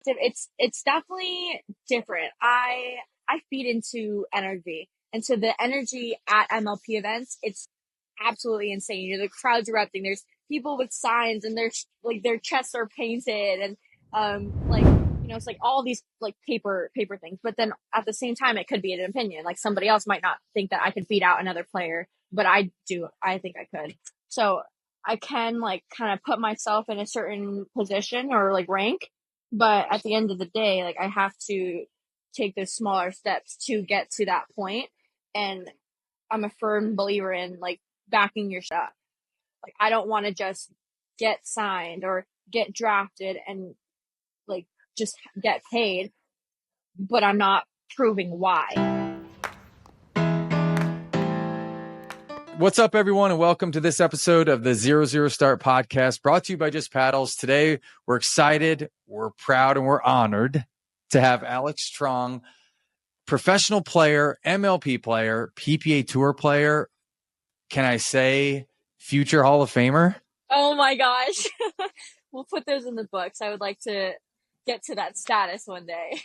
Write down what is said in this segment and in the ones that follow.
It's definitely different. I feed into energy. And so the energy at MLP events, it's absolutely insane. You know, the crowd's erupting. There's people with signs and their chests are painted and like it's like all these like paper things. But then at the same time it could be an opinion. Like somebody else might not think that I could beat out another player, but I do. I think I could. So I can like kind of put myself in a certain position or like rank, but at the end of the day, like I have to take those smaller steps to get to that point. And I'm a firm believer in like backing your shot. Like I don't want to just get signed or get drafted and like just get paid, but I'm not proving why. What's up, everyone, and welcome to this episode of the 00 Start podcast, brought to you by Just Paddles. Today, we're excited, we're proud, and we're honored to have Alix Truong, professional player, MLP player, PPA Tour player. Can I say future Hall of Famer? Oh my gosh. We'll put those in the books. I would like to get to that status one day.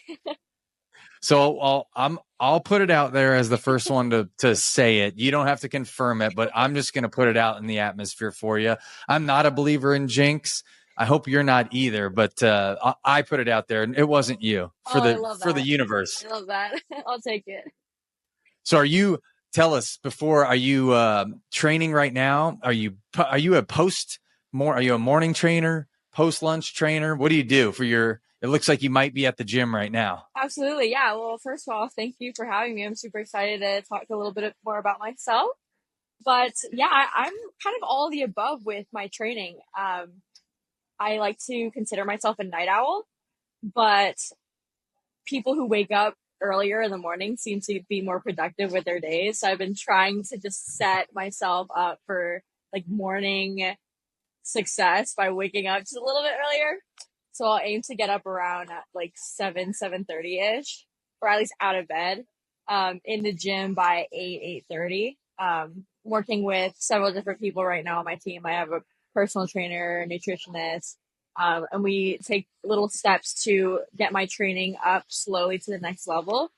So I'll put it out there as the first one to say it. You don't have to confirm it, but I'm just going to put it out in the atmosphere for you. I'm not a believer in jinx. I hope you're not either, but I put it out there, and it wasn't you for the universe. I love that. I'll take it. So tell us before, are you training right now? Are you a morning trainer, post lunch trainer? What do you do it looks like you might be at the gym right now. Absolutely. Yeah. Well, first of all, thank you for having me. I'm super excited to talk a little bit more about myself. But yeah, I'm kind of all of the above with my training. I like to consider myself a night owl, but people who wake up earlier in the morning seem to be more productive with their days. So I've been trying to just set myself up for like morning success by waking up just a little bit earlier. So I'll aim to get up around at like 7:30ish, or at least out of bed, in the gym by 8:30. Working with several different people right now on my team. I have a personal trainer, nutritionist, and we take little steps to get my training up slowly to the next level,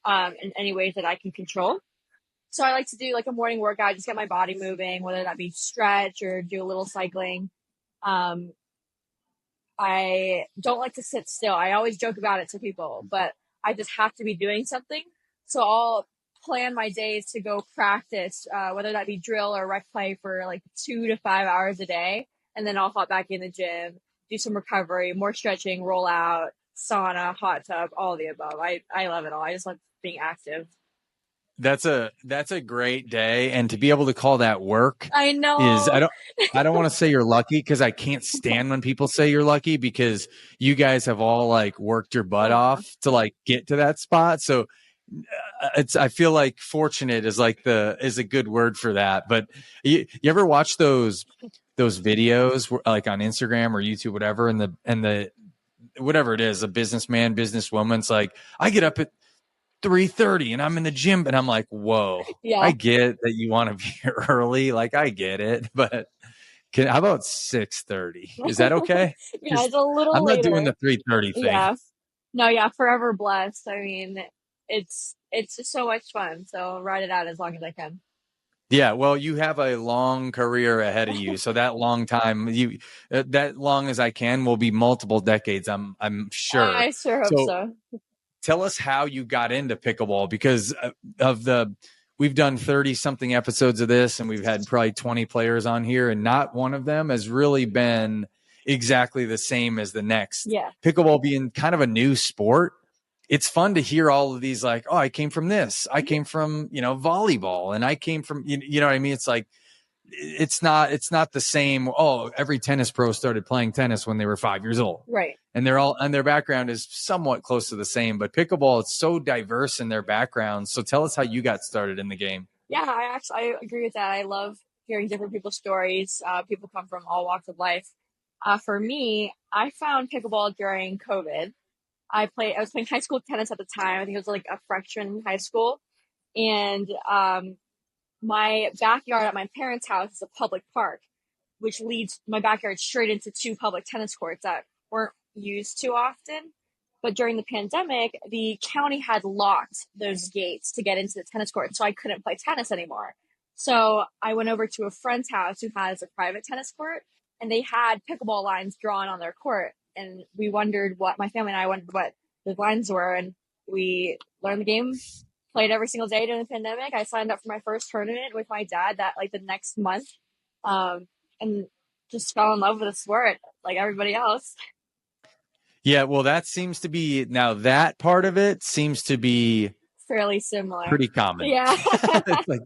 in any ways that I can control. So I like to do like a morning workout, just get my body moving, whether that be stretch or do a little cycling. I don't like to sit still. I always joke about it to people, but I just have to be doing something. So I'll plan my days to go practice, whether that be drill or rec play for like 2 to 5 hours a day. And then I'll hop back in the gym, do some recovery, more stretching, roll out, sauna, hot tub, all of the above. I love it all. I just love being active. That's a great day, and to be able to call that work, I know. I don't want to say you're lucky, because I can't stand when people say you're lucky, because you guys have all like worked your butt off to like get to that spot. So I feel like fortunate is a good word for that. But you ever watch those videos like on Instagram or YouTube, whatever, and the whatever it is, a businessman, businesswoman's like, I get up at 3:30 and I'm in the gym, and I'm like, whoa, yeah. I get that you want to be early. Like, I get it, but how about 6:30? Is that okay? Yeah, it's a little I'm later. not doing the 3:30 thing. Yeah. No, yeah, forever blessed. I mean, it's just so much fun. So ride it out as long as I can. Yeah, well, you have a long career ahead of you. So that long time, that long as I can will be multiple decades, I'm sure. I sure hope so. Tell us how you got into pickleball, because we've done 30 something episodes of this, and we've had probably 20 players on here, and not one of them has really been exactly the same as the next. Yeah. Pickleball being kind of a new sport, it's fun to hear all of these like, oh, I came from this. I came from, volleyball, and I came from, you know what I mean? It's like, it's not the same. Oh, every tennis pro started playing tennis when they were 5 years old. Right. And their background is somewhat close to the same, but pickleball, it's so diverse in their backgrounds. So tell us how you got started in the game. Yeah, I agree with that. I love hearing different people's stories. People come from all walks of life. For me, I found pickleball during COVID. I was playing high school tennis at the time. I think it was like a freshman in high school. And my backyard at my parents' house is a public park, which leads my backyard straight into 2 public tennis courts that weren't used too often. But during the pandemic, the county had locked those gates to get into the tennis court, so I couldn't play tennis anymore. So I went over to a friend's house who has a private tennis court, and they had pickleball lines drawn on their court. And we wondered what my family and I wondered what the lines were, and we learned the game, played every single day during the pandemic. I signed up for my first tournament with my dad that like the next month, and just fell in love with the sport like everybody else. Yeah, well, that seems to be now that part of it seems to be Fairly similar. pretty common. Yeah. It's like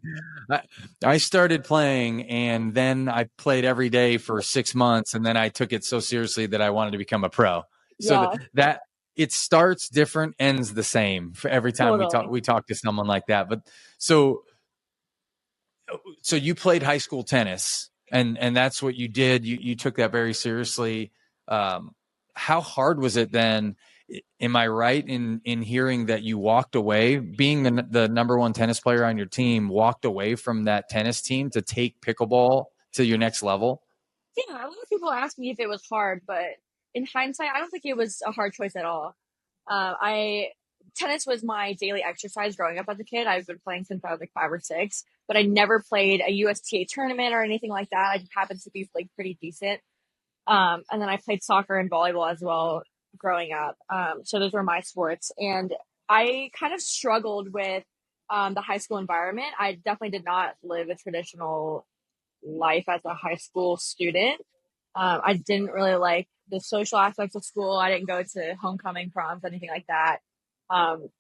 I, I started playing and then I played every day for 6 months and then I took it so seriously that I wanted to become a pro. So Yeah, that it starts different, ends the same for every time totally. we talk to someone like that. But so so you played high school tennis and that's what you did. You took that very seriously. Um, how hard was it then? Am I right in hearing that you walked away, being the number one tennis player on your team, walked away from that tennis team to take pickleball to your next level? Yeah, a lot of people ask me if it was hard, but in hindsight, I don't think it was a hard choice at all. I tennis was my daily exercise growing up as a kid. I've been playing since I was like 5 or 6, but I never played a USTA tournament or anything like that. I just happened to be like pretty decent. And then I played soccer and volleyball as well growing up. So those were my sports, and I kind of struggled with the high school environment. I definitely did not live a traditional life as a high school student. I didn't really like the social aspects of school. I didn't go to homecoming, proms, anything like that. Um,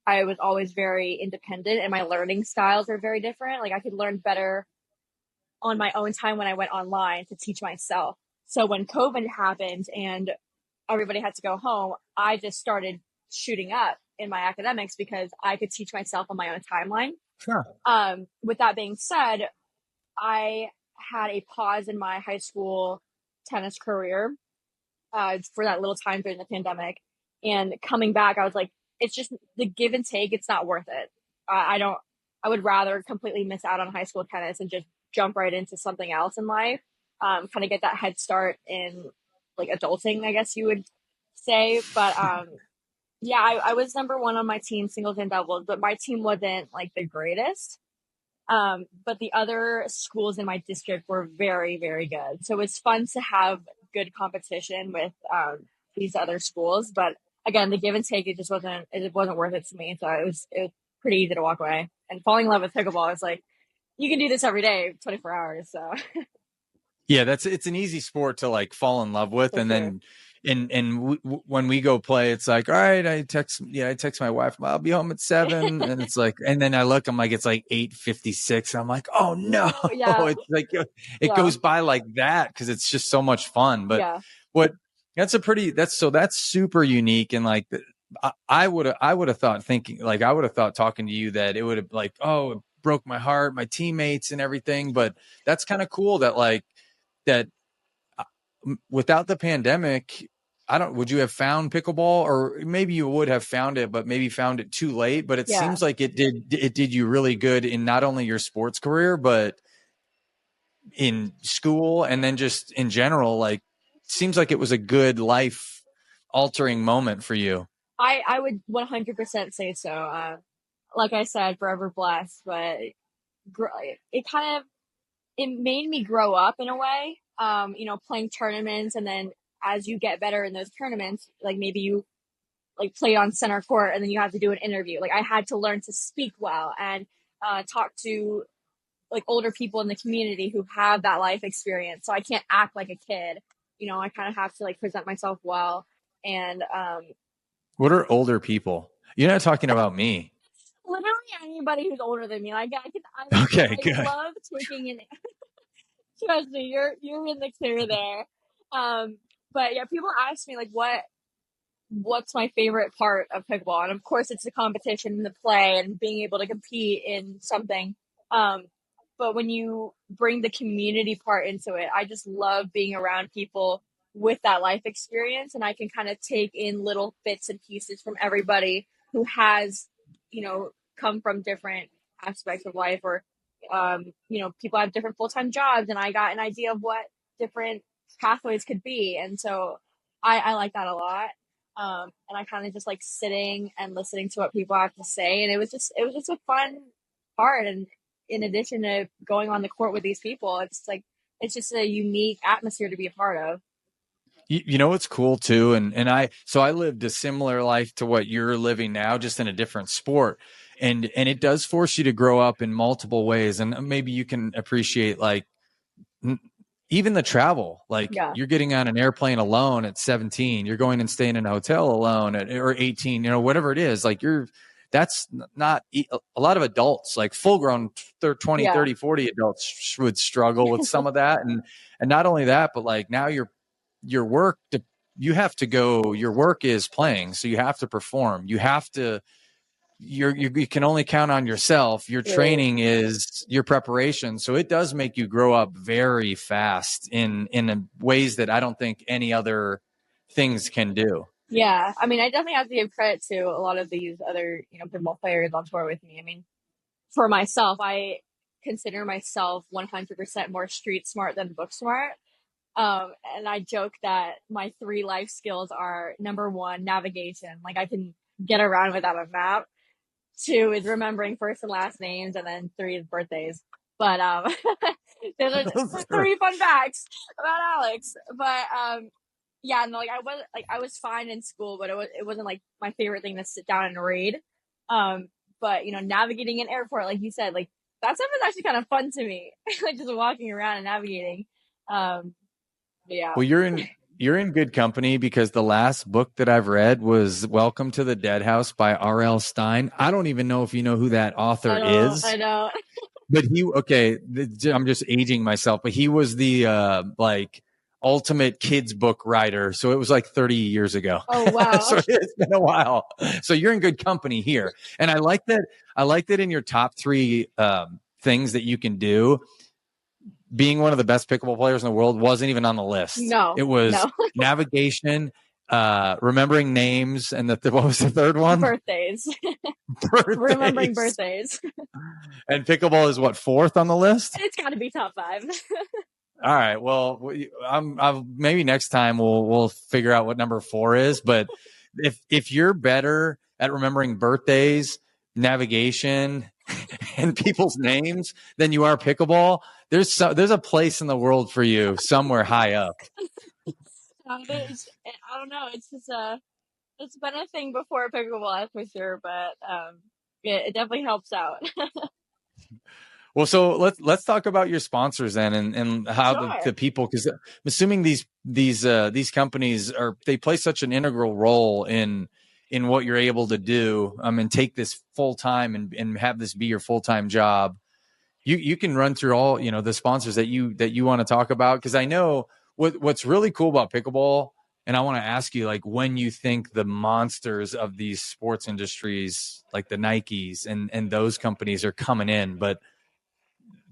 I was always very independent, and my learning styles are very different. Like I could learn better on my own time when I went online to teach myself. So when COVID happened and everybody had to go home, I just started shooting up in my academics because I could teach myself on my own timeline. Sure. With that being said, I had a pause in my high school tennis career for that little time during the pandemic. And coming back, I was like, it's just the give and take. It's not worth it. I don't, I would rather completely miss out on high school tennis and just jump right into something else in life. Kind of get that head start in like adulting, I guess you would say. But yeah, I was number one on my team, singles and doubles, but my team wasn't like the greatest. But the other schools in my district were very, very good. So it's fun to have good competition with these other schools. But again, the give and take, it wasn't worth it to me. So it was pretty easy to walk away. And falling in love with pickleball is like you can do this every day, 24 hours. So Yeah, it's an easy sport to like fall in love with, for and sure. then when we go play, it's like, all right, I text my wife, I'll be home at 7, and it's like, and then I look, I'm like, it's like 8:56, I'm like, oh no, No, yeah, it's like it yeah, goes by like that because it's just so much fun. But yeah, what that's super unique, and like I would have thought thinking like I would have thought talking to you that it would have like, oh, it broke my heart, my teammates and everything, but that's kind of cool that like that without the pandemic, I don't, would you have found pickleball, or maybe you would have found it, but maybe found it too late? But it yeah. seems like it did you really good in not only your sports career, but in school and then just in general. Like, seems like it was a good life altering moment for you. I would 100% say so. Like I said, forever blessed, but it kind of it made me grow up in a way. Playing tournaments, and then as you get better in those tournaments, like maybe you like play on center court, and then you have to do an interview. Like I had to learn to speak well and talk to like older people in the community who have that life experience. So I can't act like a kid. I kind of have to like present myself well. And What are older people? You're not talking about me. literally anybody who's older than me, like Okay, I good. love taking an trust me, you're in the clear there. But yeah, people ask me like what's my favorite part of pickleball, and of course it's the competition and the play and being able to compete in something. Um, but when you bring the community part into it, I just love being around people with that life experience, and I can kind of take in little bits and pieces from everybody who has, come from different aspects of life, or people have different full-time jobs, and I got an idea of what different pathways could be. And so I like that a lot. And I kind of just like sitting and listening to what people have to say. And it was just a fun part. And in addition to going on the court with these people, it's just a unique atmosphere to be a part of. You know what's cool too, and I lived a similar life to what you're living now, just in a different sport, and it does force you to grow up in multiple ways, and maybe you can appreciate like even the travel. Like Yeah. you're getting on an airplane alone at 17, you're going and staying in a hotel alone or 18, whatever it is. Like that's not a lot of adults, like full grown 20, Yeah. 30, 40 adults would struggle with some of that, and not only that, but like now your work, you have to go, your work is playing, so you have to perform, you have to, you can only count on yourself, your Right. training is your preparation, so it does make you grow up very fast in ways that I don't think any other things can do. Yeah. I mean, I definitely have to give credit to a lot of these other, pinball players on tour with me. I mean, for myself, I consider myself 100% more street smart than book smart. And I joke that my three life skills are number one, navigation. Like I can get around without a map. Two is remembering first and last names, and then three is birthdays. But those are just three fun facts about Alex. But yeah, no, like I was fine in school, but it wasn't like my favorite thing to sit down and read. Um, but navigating an airport, like you said, like that stuff is actually kind of fun to me, like just walking around and navigating. Um, yeah. Well, you're in good company, because the last book that I've read was Welcome to the Dead House by R.L. Stein. I don't even know if you know who that author I is. know. But I'm just aging myself, but he was the like ultimate kids book writer. So it was like 30 years ago. Oh wow. So it's been a while. So you're in good company here. And I like that in your top three things that you can do, being one of the best pickleball players in the world wasn't even on the list. No, It was no. navigation, remembering names, and what was the third one? Birthdays. Remembering Birthdays. birthdays. And pickleball is what, fourth on the list? It's got to be top five. All right. Well, maybe next time we'll figure out what number four is. But if you're better at remembering birthdays, navigation, and people's names than you are pickleball, there's a place in the world for you somewhere high up. I don't know. It's just it's been a thing before pickleball, that's for sure. But yeah, it definitely helps out. Well, so let's talk about your sponsors then, and how Sure. the people, because I'm assuming these companies they play such an integral role in what you're able to do, and take this full time and have this be your full time job. You can run through all the sponsors that you want to talk about, because I know what's really cool about pickleball, and I want to ask you, like, when you think the monsters of these sports industries, like the Nikes and those companies, are coming in, but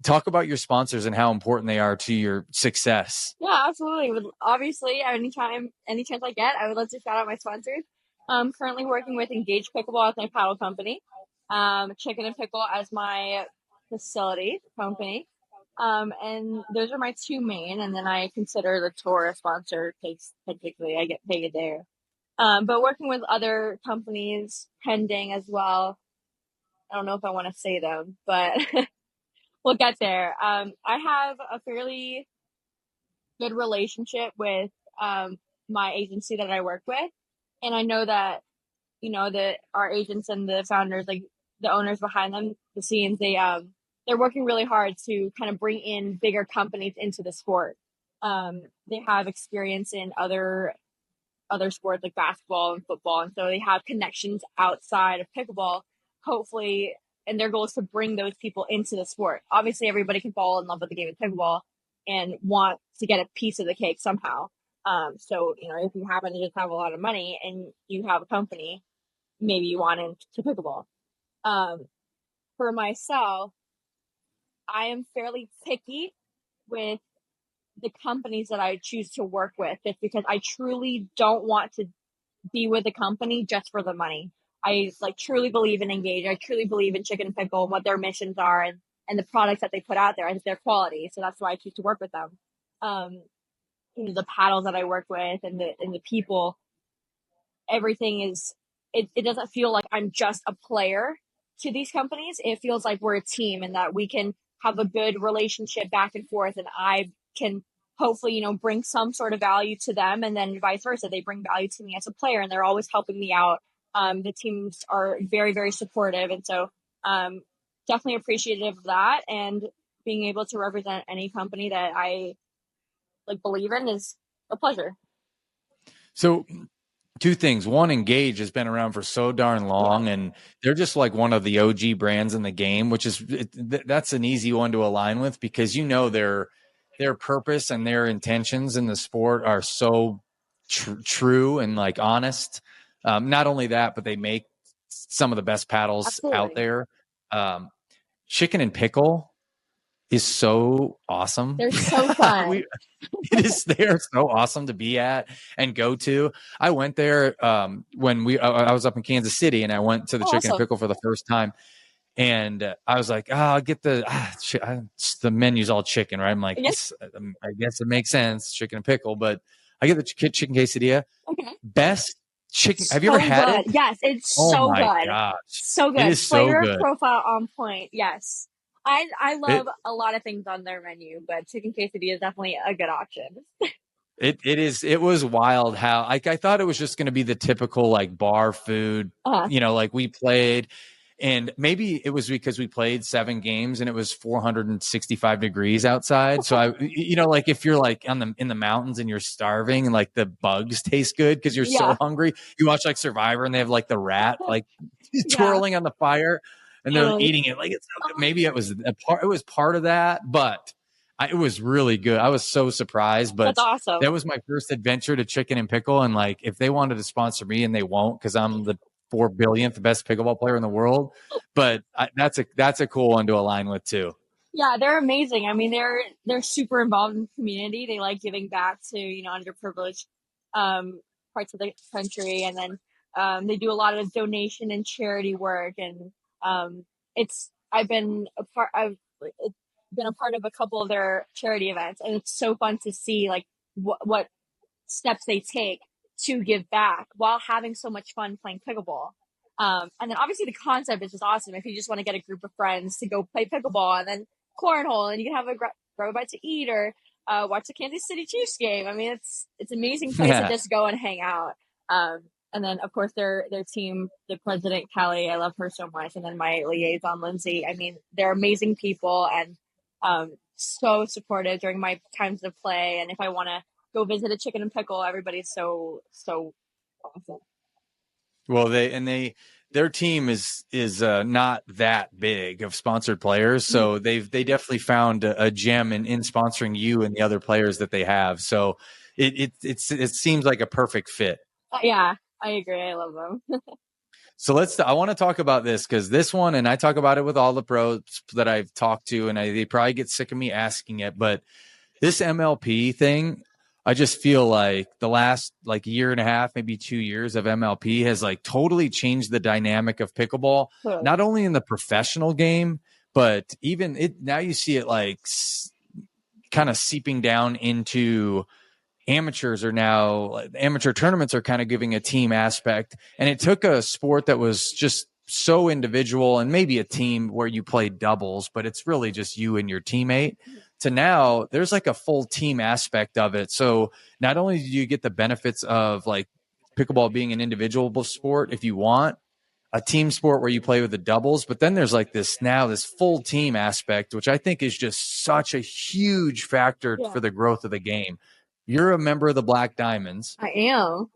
talk about your sponsors and how important they are to your success. Yeah, absolutely. Obviously, any chance I get, I would love to shout out my sponsors. I'm currently working with Engage Pickleball as my paddle company, Chicken and Pickle as my facility company. And those are my two main, and then I consider the tour a sponsor because technically I get paid there. But working with other companies pending as well. I don't know if I want to say them, but we'll get there. I have a fairly good relationship with my agency that I work with, and I know that that our agents and the founders, like the owners behind them, the scenes, they're working really hard to kind of bring in bigger companies into the sport. They have experience in other sports like basketball and football, and so they have connections outside of pickleball. Hopefully, and their goal is to bring those people into the sport. Obviously, everybody can fall in love with the game of pickleball and want to get a piece of the cake somehow. So if you happen to just have a lot of money and you have a company, maybe you want into pickleball. Um, for myself, I am fairly picky with the companies that I choose to work with, just because I truly don't want to be with a company just for the money. I like truly believe in Engage. I truly believe in Chicken and Pickle and what their missions are, and the products that they put out there. I think their quality. So that's why I choose to work with them. Um, the paddles that I work with and the people. everything is, it doesn't feel like I'm just a player to these companies. It feels like we're a team and that we can have a good relationship back and forth, and I can hopefully, bring some sort of value to them, and then vice versa. They bring value to me as a player, and they're always helping me out. The teams are very, very supportive, and so definitely appreciative of that. And being able to represent any company that I like believe in is a pleasure. So two things. One, Engage has been around for so darn long, and they're just like one of the OG brands in the game, which is that's an easy one to align with because their purpose and their intentions in the sport are so true and like honest. Not only that, but they make some of the best paddles out Absolutely. there. Chicken and Pickle is so awesome. They're so fun. They are so awesome to be at and go to. I went there when I was up in Kansas City, and I went to the Chicken and Awesome. Pickle for the first time. And I was like, I'll get the menu's all chicken, right? I'm like, I guess it makes sense, chicken and pickle, but I get the chicken quesadilla. Okay. Best chicken. Have you So ever had good. it? Yes, it's Oh so my good. gosh. So It good. is so Flavor good. profile on point. Yes. I It love a lot of things on their menu, but chicken quesadilla is definitely a good option. it was wild how I thought it was just going to be the typical like bar food, Uh, like we played, and maybe it was because we played 7 games and it was 465 degrees outside. So like if you're like in the mountains and you're starving and like the bugs taste good because you're so yeah. hungry, you watch like Survivor and they have like the rat like Yeah. twirling on the fire and they're Totally. eating it like it's so good. Maybe it was part of that, but it was really good. I was so surprised, but That's awesome. that was my first adventure to Chicken and Pickle. And like, if they wanted to sponsor me, and they won't, because I'm the 4 billionth best pickleball player in the world. But that's a cool one to align with too. Yeah, they're amazing. I mean, they're super involved in the community. They like giving back to, underprivileged um, parts of the country, and then they do a lot of donation and charity work. And it's I've been a part of a couple of their charity events, and it's so fun to see like what steps they take to give back while having so much fun playing pickleball. And then obviously the concept is just awesome. If you just want to get a group of friends to go play pickleball and then cornhole, and you can have a grab a bite to eat, or watch the Kansas City Chiefs game. I mean, it's an amazing place to just go and hang out. And then of course their team, the president Callie, I love her so much, and then my liaison Lindsay. I mean, they're amazing people, and so supportive during my times of play. And if I want to go visit a chicken and pickle, everybody's so awesome. Well, their team is not that big of sponsored players, so they definitely found a gem in sponsoring you and the other players that they have. So it seems like a perfect fit. Yeah, I agree. I love them. So I want to talk about this because this one, and I talk about it with all the pros that I've talked to, and they probably get sick of me asking it, but this MLP thing, I just feel like the last like year and a half, maybe 2 years of MLP has like totally changed the dynamic of pickleball, not only in the professional game, but even now you see it like kind of seeping down into amateur tournaments are kind of giving a team aspect. And it took a sport that was just so individual and maybe a team where you play doubles, but it's really just you and your teammate, to now there's like a full team aspect of it. So not only do you get the benefits of like pickleball being an individual sport, if you want a team sport where you play with the doubles, but then there's like this full team aspect, which I think is just such a huge factor for the growth of the game. You're a member of the Black Diamonds. I am.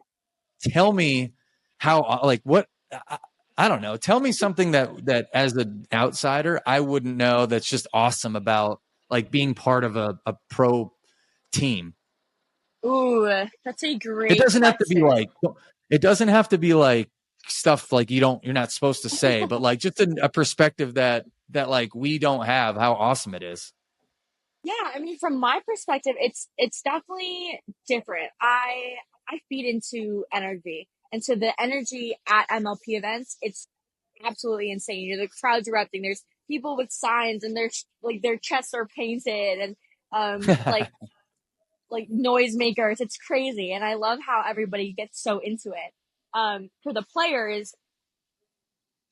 Tell me how, like, what, I don't know. Tell me something that as an outsider, I wouldn't know that's just awesome about like being part of a pro team. Ooh, that's a It great doesn't have to be question. like, stuff like you're not supposed to say, but like just a perspective that like we don't have, how awesome it is. Yeah, I mean, from my perspective, it's definitely different. I feed into energy, and so the energy at MLP events, it's absolutely insane. The crowd's erupting. There's people with signs, and their chests are painted, and like noisemakers. It's crazy, and I love how everybody gets so into it. For the players,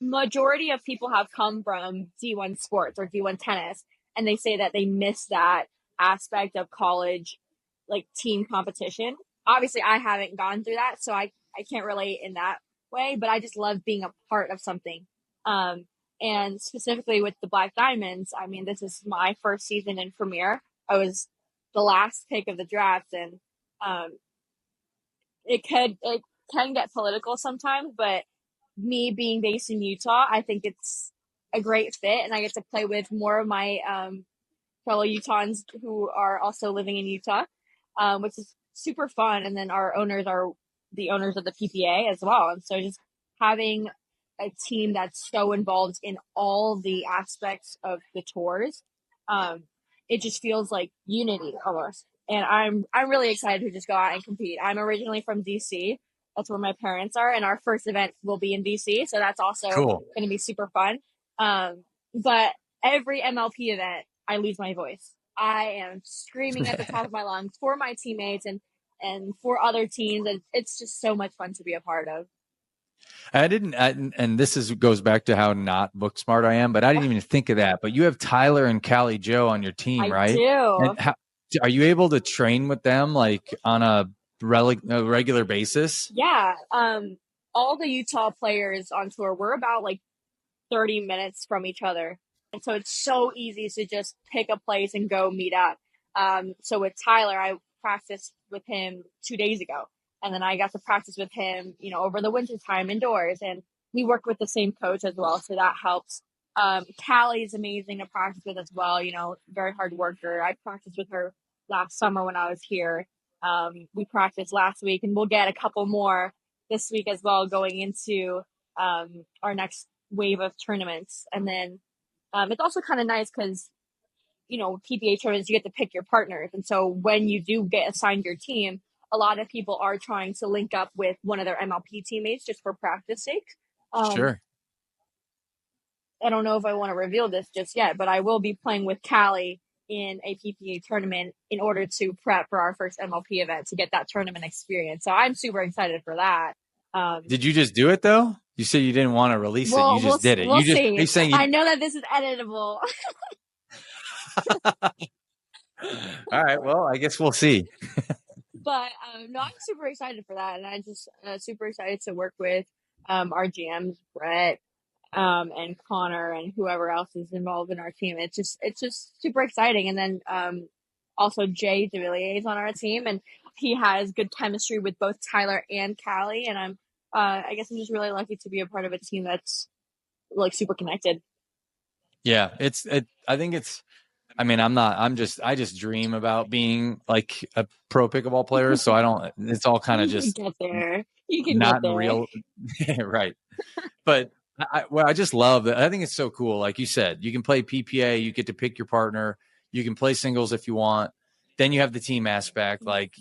majority of people have come from D1 sports or D1 tennis, and they say that they miss that aspect of college, like team competition. Obviously, I haven't gone through that, so I can't relate in that way, but I just love being a part of something. Um, and specifically with the Black Diamonds, I mean, this is my first season in Premier. I was the last pick of the draft, and um, it can get political sometimes, but me being based in Utah, I think it's a great fit, and I get to play with more of my fellow Utahns who are also living in Utah, which is super fun. And then our owners are the owners of the PPA as well, and so just having a team that's so involved in all the aspects of the tours, um, it just feels like unity almost. And I'm really excited to just go out and compete. I'm originally from DC. That's where my parents are, and our first event will be in DC, so that's also Cool. going to be super fun. But every MLP event, I lose my voice. I am screaming at the top of my lungs for my teammates and for other teams, and it's just so much fun to be a part of. And this goes back to how not book smart I am, but I didn't even think of that. But you have Tyler and Callie Joe on your team, I right? do. And are you able to train with them like on a regular basis? Yeah. All the Utah players on tour, we're about like 30 minutes from each other. And so it's so easy to just pick a place and go meet up. So with Tyler, I practiced with him 2 days ago. And then I got to practice with him, over the winter time indoors. And we work with the same coach as well. So that helps. Callie is amazing to practice with as well, very hard worker. I practiced with her last summer when I was here. We practiced last week, and we'll get a couple more this week as well going into our next wave of tournaments. And then it's also kind of nice because, PPA tournaments, you get to pick your partners. And so when you do get assigned your team, a lot of people are trying to link up with one of their MLP teammates just for practice sake. Um, Sure. I don't know if I want to reveal this just yet, but I will be playing with Callie in a PPA tournament in order to prep for our first MLP event to get that tournament experience. So I'm super excited for that. Did you just do it though? You said you didn't want to release it. You Well, just did it. we'll Are see. you saying I you? know that this is editable. All right. Well, I guess we'll see. But no, I'm super excited for that, and I just super excited to work with our GMs, Brett, and Connor, and whoever else is involved in our team. It's just super exciting. And then also Jay DeVilliers is on our team, and he has good chemistry with both Tyler and Callie. And I guess I'm just really lucky to be a part of a team that's like super connected. Yeah. I think it's. I mean, I just dream about being like a pro pickleball player. So I don't, it's all kind of You can just get there. You can get not in there. real. Right. But I just love that. I think it's so cool. Like you said, you can play PPA, you get to pick your partner, you can play singles if you want. Then you have the team aspect. Like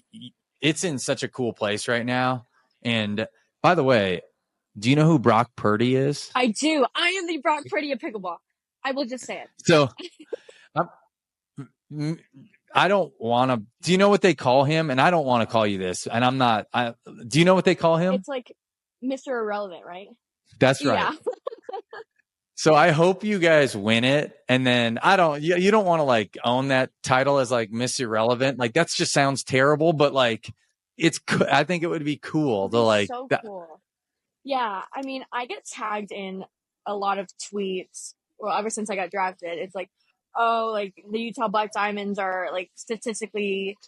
it's in such a cool place right now. And by the way, do you know who Brock Purdy is? I do. I am the Brock Purdy of pickleball. I will just say it. So I'm, I don't want to. Do you know what they call him? And I don't want to call you this. And I'm not. Do you know what they call him? It's like Mr. Irrelevant, right? That's right. Yeah. So I hope you guys win it. And then I don't. You don't want to like own that title as like Miss Irrelevant. Like that's just sounds terrible. But like it's. I think it would be cool It'd to be like. so cool. Yeah, I mean, I get tagged in a lot of tweets. Well, ever since I got drafted, it's like, oh, like the Utah Black Diamonds are like statistically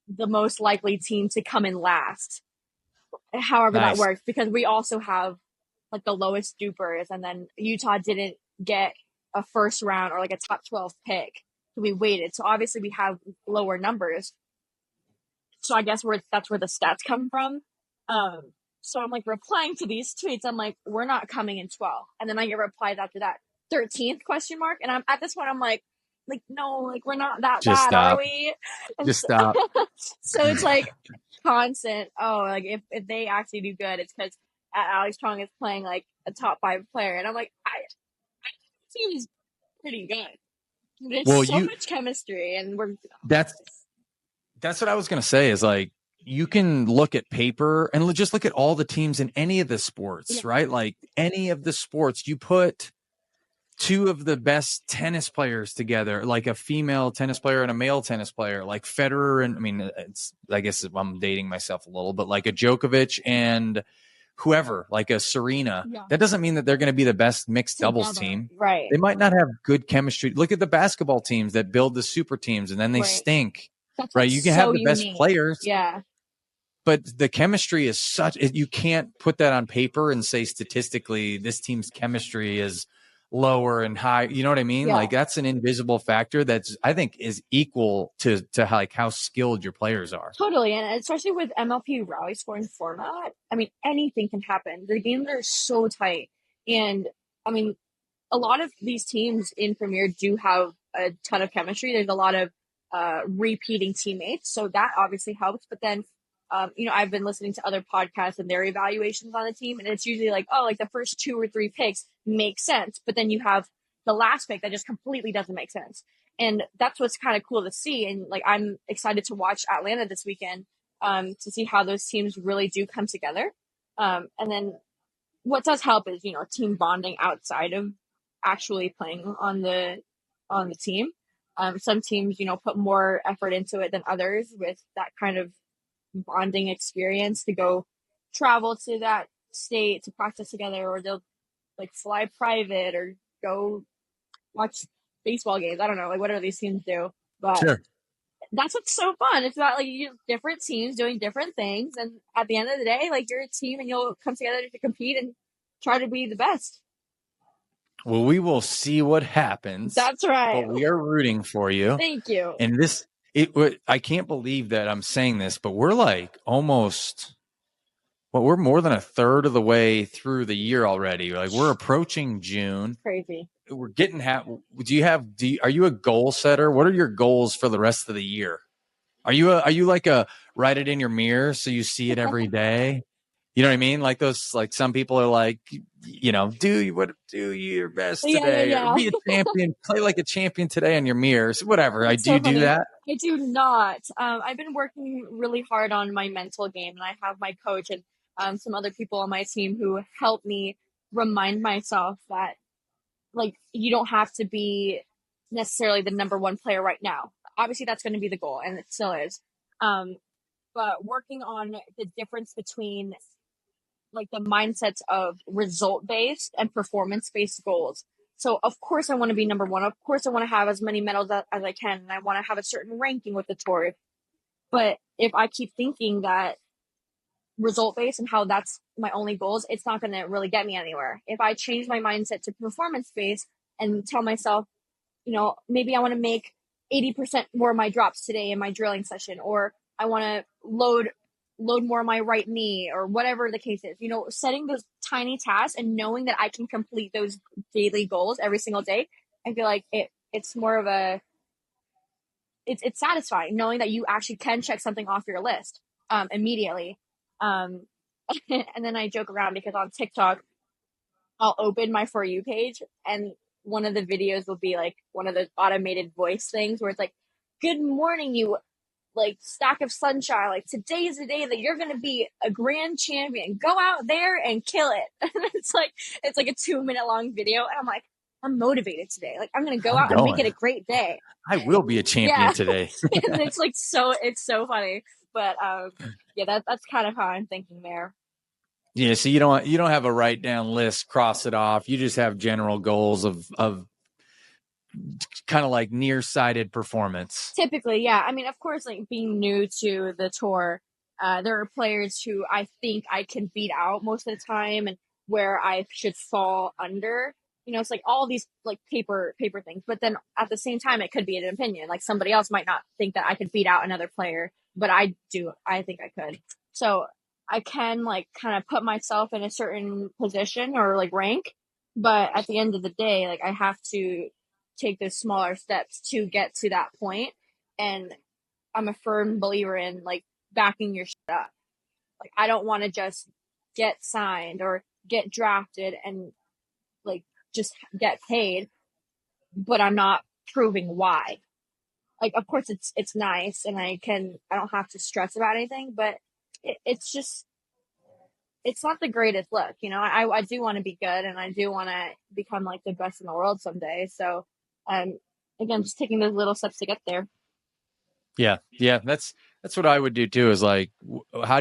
the most likely team to come in last. However, that Nice. works because we also have like the lowest dupers, and then Utah didn't get a first round or like a top 12 pick. So we waited. So obviously we have lower numbers. So I guess that's where the stats come from. Um, so I'm like replying to these tweets. I'm like, we're not coming in 12. And then I get replies after that, 13th question mark. And I'm at this point, I'm like, no, like we're not that Just bad, are stop. we? And Just so, stop. so it's like constant. Oh, like if they actually do good, it's because Alix Truong is playing like a top 5 player. And I'm like, I think he's pretty good. There's Well, so much chemistry, and we're that's what I was gonna say. Is like you can look at paper and just look at all the teams in any of the sports, right? Like any of the sports, you put two of the best tennis players together, like a female tennis player and a male tennis player, like Federer. And I mean, I guess I'm dating myself a little, but like a Djokovic and whoever, like a Serena, that doesn't mean that they're going to be the best mixed doubles team. Right. They might not have good chemistry. Look at the basketball teams that build the super teams and then they stink, That's right? like You can so have the best unique. players. Yeah. But the chemistry is you can't put that on paper and say statistically this team's chemistry is lower and high. You know what I mean? Yeah. Like that's an invisible factor that's, I think, is equal to like how skilled your players are. Totally. And especially with MLP rally scoring format, I mean, anything can happen. The games are so tight. And I mean, a lot of these teams in Premier do have a ton of chemistry. There's a lot of repeating teammates, so that obviously helps. But then, I've been listening to other podcasts and their evaluations on the team, and it's usually like, oh, like the first 2 or 3 picks make sense, but then you have the last pick that just completely doesn't make sense, and that's what's kind of cool to see. And like, I'm excited to watch Atlanta this weekend to see how those teams really do come together. And then what does help is team bonding outside of actually playing on the team. Some teams put more effort into it than others with that kind of bonding experience to go travel to that state to practice together, or they'll like fly private or go watch baseball games. I don't know, like whatever these teams do, but Sure. that's what's so fun. It's about like different teams doing different things, and at the end of the day, like you're a team and you'll come together to compete and try to be the best. Well, we will see what happens. That's right. But we are rooting for you. Thank you. And I can't believe that I'm saying this, but we're like we're more than a third of the way through the year already. Like we're approaching June. Crazy. We're getting are you a goal setter? What are your goals for the rest of the year? Are you like a write it in your mirror so you see it every day? You know what I mean? Like those, like some people are like, do your best today, or be a champion, play like a champion today on your mirrors, whatever. That's Do you do that? I do not. I've been working really hard on my mental game, and I have my coach and some other people on my team who help me remind myself that like you don't have to be necessarily the number one player right now. Obviously, that's going to be the goal, and it still is. But working on the difference between like the mindsets of result based and performance based goals. So of course I want to be number one. Of course I want to have as many medals as I can, and I want to have a certain ranking with the tour. But if I keep thinking that result based and how that's my only goals, it's not going to really get me anywhere. If I change my mindset to performance based and tell myself, maybe I want to make 80% more of my drops today in my drilling session, or I want to load more of my right knee, or whatever the case is, setting those tiny tasks and knowing that I can complete those daily goals every single day. I feel like it's more of it's satisfying knowing that you actually can check something off your list immediately. And then I joke around because on TikTok, I'll open my For You page and one of the videos will be like one of the automated voice things where it's like, good morning, you like stack of sunshine. Like today is the day that you're going to be a grand champion. Go out there and kill it. And it's like a 2-minute long video. And I'm like, I'm motivated today. Like I'm going to go out and make it a great day. I will be a champion today. And it's like, it's so funny. But that's kind of how I'm thinking there. Yeah, so you don't have a write down list, cross it off. You just have general goals of kind of like nearsighted performance. Typically, yeah. I mean, of course, like being new to the tour, there are players who I think I can beat out most of the time, and where I should fall under. It's like all these like paper things, but then at the same time, it could be an opinion. Like somebody else might not think that I could beat out another player, but I do. I think I could. So I can like kind of put myself in a certain position or like rank, but at the end of the day, like I have to take those smaller steps to get to that point. And I'm a firm believer in like backing your shit up. Like I don't want to just get signed or get drafted and like just get paid, but I'm not proving why. like, of course it's nice and I don't have to stress about anything, but it's just, it's not the greatest look, you know. I do want to be good and I do want to become like the best in the world someday. So, um, again, just taking those little steps to get there. Yeah. Yeah. That's what I would do too, is like, how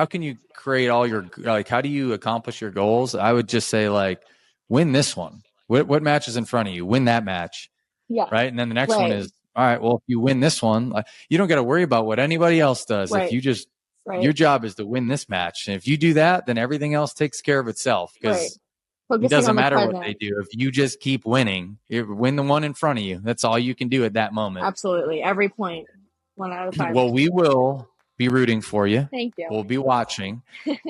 can you create all your, like, how do you accomplish your goals? I would just say, like, win this one. What match is in front of you? Win that match. Yeah. Right. And then the next one Right. is, all right, well, if you win this one, you don't got to worry about what anybody else does. If Right. you just, Right. your job is to win this match. And if you do that, then everything else takes care of itself, Right. because it Focusing doesn't on the matter what present. they do. If you just keep winning, you win the one in front of you. That's all you can do at that moment. Absolutely. Every point, one at a time. Well, we will be rooting for you. Thank you. We'll be watching.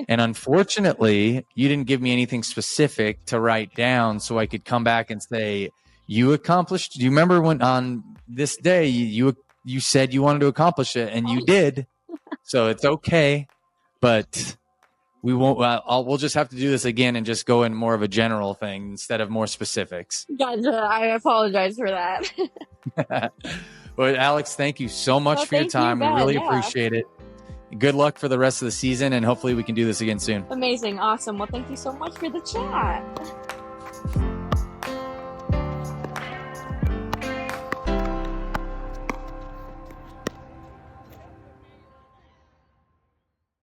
And unfortunately, you didn't give me anything specific to write down so I could come back and say, you accomplished. Do you remember when on this day you said you wanted to accomplish it, and you did? So it's okay, but we won't. We'll just have to do this again and just go in more of a general thing instead of more specifics. Gotcha. I apologize for that. Well, Alix, thank you so much for your time. We really appreciate it. Good luck for the rest of the season, and hopefully we can do this again soon. Amazing. Awesome. Well, thank you so much for the chat.